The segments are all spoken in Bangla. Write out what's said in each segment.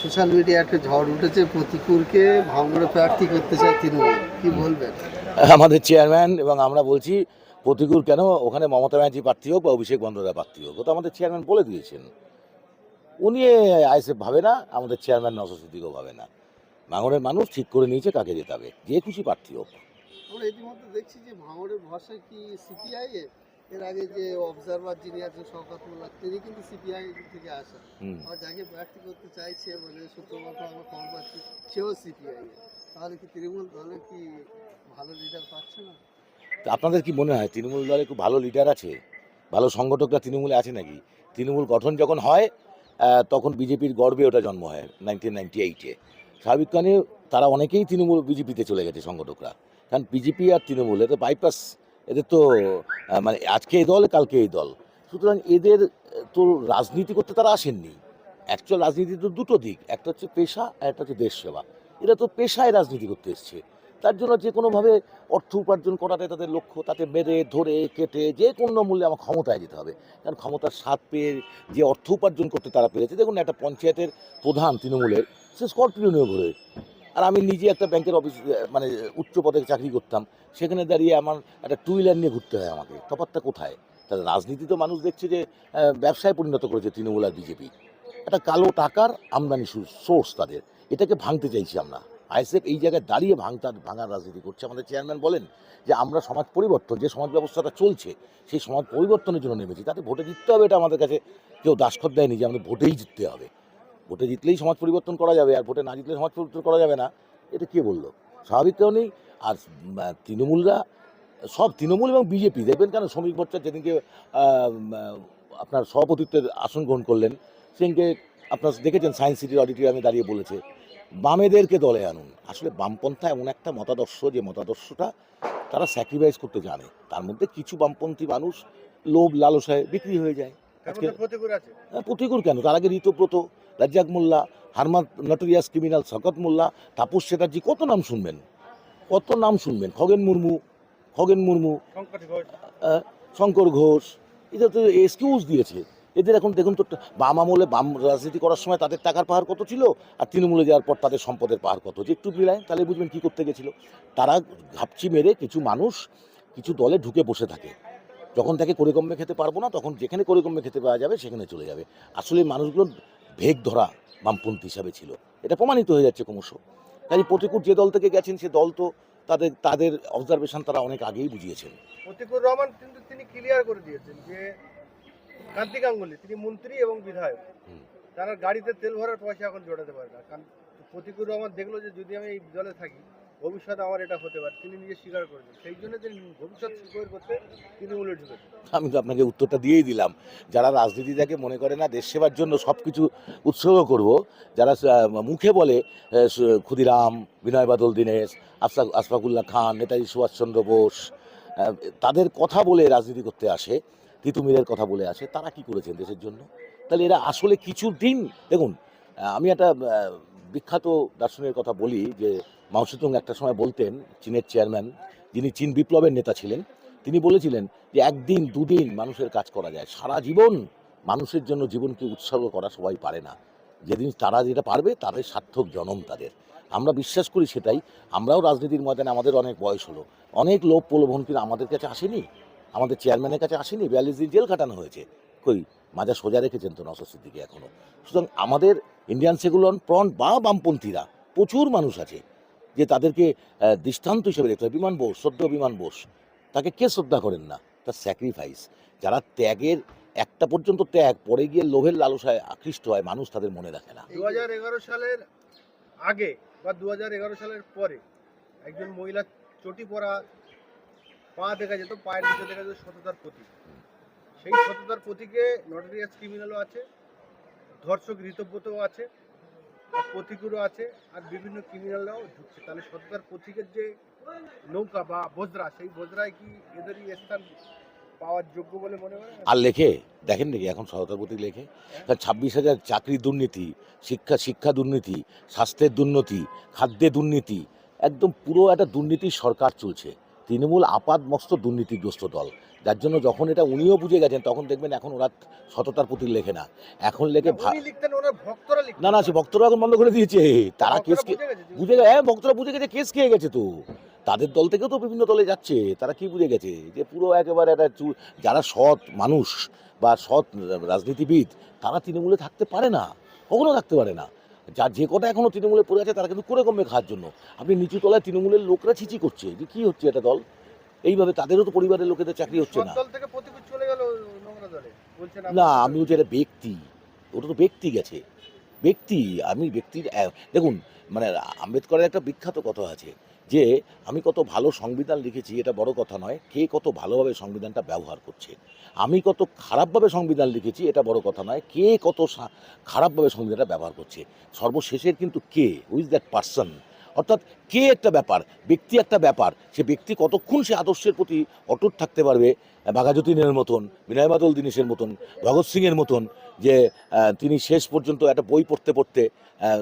সোশ্যাল মিডিয়ায় একটা ঝড় উঠেছে, প্রতিকূলকে ভাঙড়ে প্রার্থী করতে চায় তৃণমূল, কি বলবেন? আমাদের চেয়ারম্যান এবং আমরা বলছি প্রতিকূল কেন, ওখানে মমতা ব্যানার্জি প্রার্থী হোক বা অভিষেক বন্দ্যোপাধ্যায় প্রার্থী হোক, ও তো আমাদের চেয়ারম্যান বলে দিয়েছেন। উনি আইএসএফ ভাবে না, আমাদের চেয়ারম্যান নওশাদ সিদ্দিকও ভাবে না। ভাঙড়ের মানুষ ঠিক করে নিয়েছে কাকে জেতাবে, যে খুশি প্রার্থী হোক। আমরা ইতিমধ্যে দেখছি যে ভাঙড়ের ভরসায় কি সিপিআই এর আগে যে অবজারভার যিনি আছেন শওকত মোল্লা, তিনি কিন্তু সিপিআই থেকে আসেন। আর যাকে প্রার্থী করতে চাইছে মানে সূত্রমত আমরা খবর পাচ্ছি সেও সিপিআই। তাহলে কি তৃণমূল দলে কি ভালো লিডার পাচ্ছে না? তা আপনাদের কি মনে হয় তৃণমূল দলে খুব ভালো লিডার আছে, ভালো সংগঠকরা তৃণমূলে আছে নাকি? তৃণমূল গঠন যখন হয় তখন বিজেপির গর্বে ওটা জন্ম হয় 1998-এ। স্বাভাবিকভাবে তারা অনেকেই তৃণমূল বিজেপিতে চলে গেছে সংগঠকরা, কারণ বিজেপি আর তৃণমূল এটা বাইপাস, এদের তো মানে আজকে এই দল কালকে এই দল। সুতরাং এদের তো রাজনীতি করতে তারা আসেননি। অ্যাকচুয়াল রাজনীতি তো দুটো দিক, একটা হচ্ছে পেশা আর একটা হচ্ছে দেশ সেবা। এরা তো পেশায় রাজনীতি করতে এসছে, তার জন্য যে কোনোভাবে অর্থ উপার্জন করাটাই তাদের লক্ষ্য। তাতে মেরে ধরে কেটে যে কোনো মূল্যে আমার ক্ষমতায় যেতে হবে, কারণ ক্ষমতার স্বাদ পেয়ে যে অর্থ উপার্জন করতে তারা পেরেছে। দেখুন একটা পঞ্চায়েতের প্রধান তৃণমূলের, সে স্করপিও নিয়ে ঘুরে। আর আমি নিজে একটা ব্যাংকের অফিস মানে উচ্চ পদে চাকরি করতাম, সেখানে দাঁড়িয়ে আমার একটা টু হুইলার নিয়ে ঘুরতে হয় আমাকে। তফাৎটা কোথায়? তাহলে রাজনীতি তো মানুষ দেখছে যে ব্যবসায় পরিণত করেছে তৃণমূল আর বিজেপি। একটা কালো টাকার আমদানি সোর্স তাদের, এটাকে ভাঙতে চাইছি আমরা। আইএসএফ এই জায়গায় দাঁড়িয়ে ভাঙার রাজনীতি করছে। আমাদের চেয়ারম্যান বলেন যে আমরা সমাজ পরিবর্তন, যে সমাজ ব্যবস্থাটা চলছে সেই সমাজ পরিবর্তনের জন্য নেমেছি, তাতে ভোটে জিততে হবে, এটা আমাদের কাছে কেউ দাসখত দেয়নি যে আমাদের ভোটেই জিততে হবে। ভোটে জিতলেই সমাজ পরিবর্তন করা যাবে, আর ভোটে না জিতলে সমাজ পরিবর্তন করা যাবে না, এটা কে বললো? স্বাভাবিক কারণেই। আর তৃণমূলরা সব, তৃণমূল এবং বিজেপি দেখবেন কেন শ্রমিক মোর্চা যেদিনকে আপনার সভাপতিত্বের আসন গ্রহণ করলেন, সেদিনকে আপনার দেখেছেন সায়েন্স সিটির অডিটোরিয়ামে দাঁড়িয়ে বলেছে বামেদেরকে দলে আনুন। আসলে বামপন্থা এমন একটা মতাদর্শ, যে মতাদর্শটা তারা স্যাক্রিফাইস করতে জানে। তার মধ্যে কিছু বামপন্থী মানুষ লোভ লালসায় বিক্রি হয়ে যায়। আজকে প্রতিকূল কেন, তার আগে ঋতব্রত, রাজ্জাক মোল্লা, হারমাদ নটোরিয়াস ক্রিমিনাল শওকত মোল্লা, তাপস চ্যাটার্জি, কত নাম শুনবেন, কত নাম শুনবেন, খগেন মুর্মু, শঙ্কর ঘোষ, এদের তো এক্সকিউজ দিয়েছে। এদের এখন দেখুন তো, বাম আমলে বাম রাজনীতি করার সময় তাদের টাকার পাহাড় কত ছিল, আর তৃণমূলে যাওয়ার পর তাদের সম্পদের পাহাড় কত, যে একটু মিলায় তাহলে বুঝবেন কী করতে গেছিল। তারা ঘাপচি মেরে কিছু মানুষ কিছু দলে ঢুকে বসে থাকে, যখন তাকে করিকম্মে খেতে পারবো না তখন যেখানে করিকম্মে খেতে পাওয়া যাবে সেখানে চলে যাবে। আসলে মানুষগুলো ভেগ ধরা বামপন্থী হিসাবে ছিল, এটা প্রমাণিত হয়ে যাচ্ছে ক্রমশ। কাজে প্রতিকূল যে দল থেকে গেছেন সে দল তো তাদের তাদের অবজারভেশন তারা অনেক আগেই বুঝিয়েছেন। প্রতিকুর রহমান কিন্তু তিনি ক্লিয়ার করে দিয়েছেন যে কান্তি গাঙ্গুলি তিনি মন্ত্রী এবং বিধায়ক, তারা গাড়িতে তেল ভরার পয়সা এখন জোটাতে পারে না। কারণ প্রতিকুর রহমান দেখলো যে যদি আমি এই দলে থাকি ভবিষ্যতে আমার এটা হতে পারে, তিনি নিজে স্বীকার করেছেন, সেই জন্য তিনি ভবিষ্যৎ স্বীকার করতে তিনি উল্টে ঢুকেছেন। আমি তো আপনাকে উত্তরটা দিয়েই দিলাম। যারা রাজনীতিটাকে মনে করে না দেশ সেবার জন্য সব কিছু উৎসর্গ করব, যারা মুখে বলে ক্ষুদিরাম, বিনয় বাদল দীনেশ, আশফাকুল্লাহ খান, নেতাজি সুভাষচন্দ্র বোস, তাদের কথা বলে রাজনীতি করতে আসে, তিতুমিরের কথা বলে আসে, তারা কি করেছেন দেশের জন্য? তাহলে এরা আসলে কিছু দিন দেখুন, আমি একটা বিখ্যাত দার্শনিকের কথা বলি যে মাও সেতুং একটা সময় বলতেন, চীনের চেয়ারম্যান, যিনি চীন বিপ্লবের নেতা ছিলেন, তিনি বলেছিলেন যে একদিন দুদিন মানুষের কাজ করা যায়, সারা জীবন মানুষের জন্য জীবনকে উৎসর্গ করা সবাই পারে না। যেদিন তারা যেটা পারবে তাদের সার্থক জনম তাদের। আমরা বিশ্বাস করি সেটাই। আমরাও রাজনীতির ময়দানে আমাদের অনেক বয়স হলো, অনেক লোভ প্রলোভন কিন্তু আমাদের কাছে আসেনি, আমাদের চেয়ারম্যানের কাছে আসেনি। 42 দিন জেল কাটানো হয়েছে, কই মাজা সোজা রেখেছেন তো নওশাদ সিদ্দিকী এখনও। সুতরাং আমাদের ইন্ডিয়ান সেকুলার ফ্রন্ট বা বামপন্থীরা প্রচুর মানুষ আছে যে তাদেরকে দৃষ্টান্ত হিসেবে দেখতে হয়। বিমান বোস, সদ্য বিমান বোস, তাকে কে শ্রদ্ধা করেন না? তার স্যাক্রিফাইস, যারা ত্যাগের একটা পর্যন্ত ত্যাগ, পরে গিয়ে লোভের লালসায় আকৃষ্ট হয়, মানুষ তাদের মনে রাখে না। 2011 সালের আগে বা 2011 সালের পরে একজন মহিলা চটি পরা পা দেখা যেত, পায়ের নিচে দেখা যেত সততার প্রতীক। সেই সততার প্রতীকে নটোরিয়াস ক্রিমিনালও আছে, ধর্ষক ঋতব্রতও আছে, আর প্রতিকুরও আছে, আর বিভিন্ন ক্রিমিনালরাও ঢুকছে। তাহলে সততার প্রতীকের যে নৌকা বা বজরা, সেই বজরায় কি এদেরই স্থান পাওয়ার যোগ্য বলে মনে হয়? আর লেখে দেখেন নাকি এখন সততার প্রতীক লেখে? 26,000 চাকরির দুর্নীতি, শিক্ষা দুর্নীতি, স্বাস্থ্যের দুর্নীতি, খাদ্যে দুর্নীতি, একদম পুরো একটা দুর্নীতির সরকার চলছে। তৃণমূল আপাদমস্ত দুর্নীতিগ্রস্ত দল, যার জন্য যখন এটা উনিও বুঝে গেছেন তখন দেখবেন এখন ওরা সততার প্রতি লেখে না, এখন লেখে উনি লিখতেন, ওনার ভক্তরা লিখতেন। না না, সে ভক্তরা এখন বন্ধ করে দিয়েছে, তারা ভক্তরা কেস বুঝে গেছে যে- বুঝে গেছে, হ্যাঁ ভক্তরা বুঝে গেছে, কেস খেয়ে গেছে তো, তাদের দল থেকেও তো বিভিন্ন দলে যাচ্ছে, তারা কি বুঝে গেছে যে পুরো একেবারে একটা যারা সৎ মানুষ বা সৎ রাজনীতিবিদ তারা তৃণমূলে থাকতে পারে না, কখনো থাকতে পারে না। যার যে কটা এখনো তৃণমূলে পড়ে আছে তারা কিন্তু করে কমবে খাওয়ার জন্য। আপনি নিচু তলায় তৃণমূলের লোকরা ছিচি করছে যে কি হচ্ছে এটা দল, এইভাবে তাদেরও তো পরিবারের লোকেদের চাকরি হচ্ছে সৎ না। দল থেকে প্রতিকূল চলে গেল নোংরা দলে, বলছেন না আমি বলছি এটা ব্যক্তি, ওটা তো ব্যক্তি গেছে, ব্যক্তি, আমি ব্যক্তির দেখুন, মানে আম্বেদকরের একটা বিখ্যাত কথা আছে যে আমি কত ভালো সংবিধান লিখেছি এটা বড় কথা নয়, কে কত ভালোভাবে সংবিধানটা ব্যবহার করছে। আমি কত খারাপভাবে সংবিধান লিখেছি এটা বড় কথা নয়, কে কত খারাপভাবে সংবিধানটা ব্যবহার করছে। সর্বশেষের কিন্তু কে, হু ইজ দ্যাট পার্সন, অর্থাৎ কে একটা ব্যাপার, ব্যক্তি একটা ব্যাপার, সে ব্যক্তি কতক্ষণ সে আদর্শের প্রতি অটুট থাকতে পারবে। বাঘাযতীনের মতন, বিনয় বাদল দীনেশের মতন, ভগৎ সিংয়ের মতন, যে তিনি শেষ পর্যন্ত একটা বই পড়তে পড়তে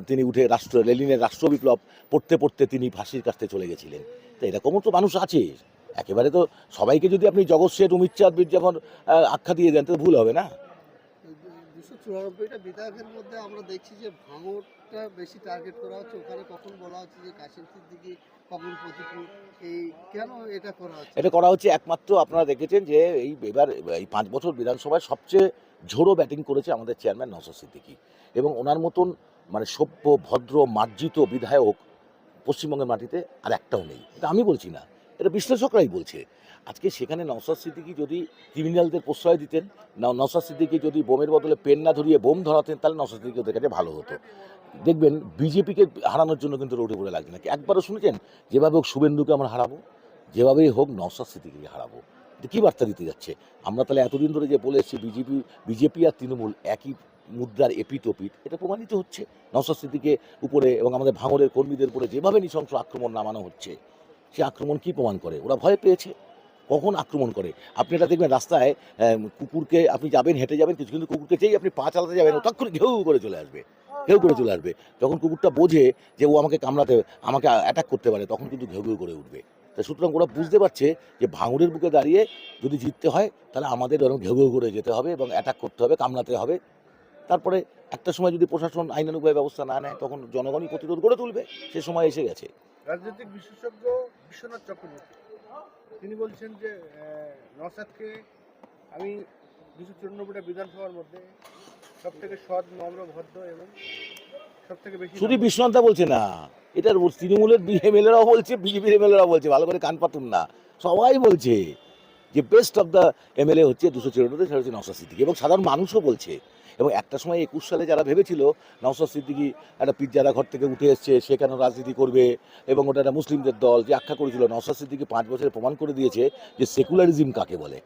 তিনি উঠে লেনিনের রাষ্ট্র বিপ্লব পড়তে পড়তে তিনি ফাঁসির কাছে চলে গেছিলেন। তো এরকমও তো মানুষ আছে, একেবারে তো সবাইকে যদি আপনি জগৎ শেঠ, অমিত চাঁদ, মির্জাফর আখ্যা দিয়ে দেন তো ভুল হবে না। 294টা বিধায়কের মধ্যে আমরা দেখছি যে ভাঙড়টা বেশি টার্গেট করা হচ্ছে, ওখানে কখন বলা হচ্ছে যে কাশিম সিদ্দিকী, কখন প্রতিকূল, এই কেন এটা করা হচ্ছে? এটা করা হচ্ছে একমাত্র আপনারা দেখেছেন যে এবার এই 5 বছর বিধানসভায় সবচেয়ে ঝোড়ো ব্যাটিং করেছে আমাদের চেয়ারম্যান নওশাদ সিদ্দিকী, এবং ওনার মতন মানে সভ্য, ভদ্র, মার্জিত বিধায়ক পশ্চিমবঙ্গের মাটিতে আর একটাও নেই। এটা আমি বলছি না, এটা বিশ্লেষকরাই বলছে। আজকে সেখানে নওশাদ সিদ্দিকী যদি ক্রিমিনালদের প্রশ্রয় দিতেন, নওশাদ সিদ্দিকী যদি বোমের বদলে পেন না ধরিয়ে বোম ধরাতেন, তাহলে নওশাদ সিদ্দিকী ওদের কাছে ভালো হতো। দেখবেন বিজেপিকে হারানোর জন্য কিন্তু রোডে পড়ে লাগছে নাকি, একবারও শুনেছেন যেভাবে হোক শুভেন্দুকে আমরা হারাবো, যেভাবেই হোক নওশাদ সিদ্দিকীকে হারাবো, এটা কী বার্তা দিতে যাচ্ছে? আমরা তাহলে এতদিন ধরে যে বলে এসেছি বিজেপি আর তৃণমূল একই মুদ্রার এপিঠ ওপিঠ, এটা প্রমাণিত হচ্ছে। নওশাদ সিদ্দিকীর উপরে এবং আমাদের ভাঙড়ের কর্মীদের উপরে যেভাবে নৃশংস আক্রমণ নামানো হচ্ছে, সে আক্রমণ কি প্রমাণ করে? ওরা ভয় পেয়েছে, কখন আক্রমণ করে। আপনি এটা দেখবেন রাস্তায় কুকুরকে আপনি যাবেন, হেঁটে যাবেন কিছু, কিন্তু কুকুরকে যেই আপনি পা চালাতে যাবেন ও তখন ঘেউ করে চলে আসবে, ঘেউ করে চলে আসবে। যখন কুকুরটা বোঝে যে ও আমাকে কামড়াতে, আমাকে অ্যাটাক করতে পারে, তখন কিন্তু ঘেউ ঘেউ করে উঠবে। তা সুতরাং ওরা বুঝতে পারছে যে ভাঙড়ের বুকে দাঁড়িয়ে যদি জিততে হয় তাহলে আমাদের ওরকম ঘেউ ঘেউ করে যেতে হবে এবং অ্যাটাক করতে হবে, কামড়াতে হবে। তারপরে একটা সময় যদি প্রশাসন আইনানুগ ব্যবস্থা না নেয় তখন জনগণই প্রতিরোধ গড়ে তুলবে, সে সময় এসে গেছে। রাজনৈতিক বিশেষজ্ঞ বিশ্বনাথ চক্রবর্তী তিনি বলছেন যে নওশাদকে আমি 294টা বিধানসভার মধ্যে সব থেকে সৎ, নম্র, ভদ্র এবং সব থেকে বেশি শুধু বিশ্বনাথ দা বলছে না, এটা তৃণমূলের এমএলএরাও বলছে, বিজেপির এমএলএরাও বলছে, ভালো করে কান পাতুন না, সবাই বলছে যে বেস্ট অফ দ্য এমএলএ হচ্ছে 294, সেটা হচ্ছে নওশাদ সিদ্দিকী, এবং সাধারণ মানুষও বলছে। এবং একটা সময় 21 সালে যারা ভেবেছিল নওশাদ সিদ্দিকী একটা পিজ্জারা ঘর থেকে উঠে এসছে, সে কেন রাজনীতি করবে, এবং ওটা একটা মুসলিমদের দল যে আখ্যা করেছিল, নওশাদ সিদ্দিকী 5 বছরে প্রমাণ করে দিয়েছে যে সেকুলারিজম কাকে বলে,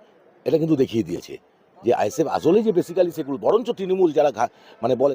এটা কিন্তু দেখিয়ে দিয়েছে যে আইএসএফ আসলেই যে বেসিক্যালি সেকুলার, বরঞ্চ তৃণমূল যারা মানে বলে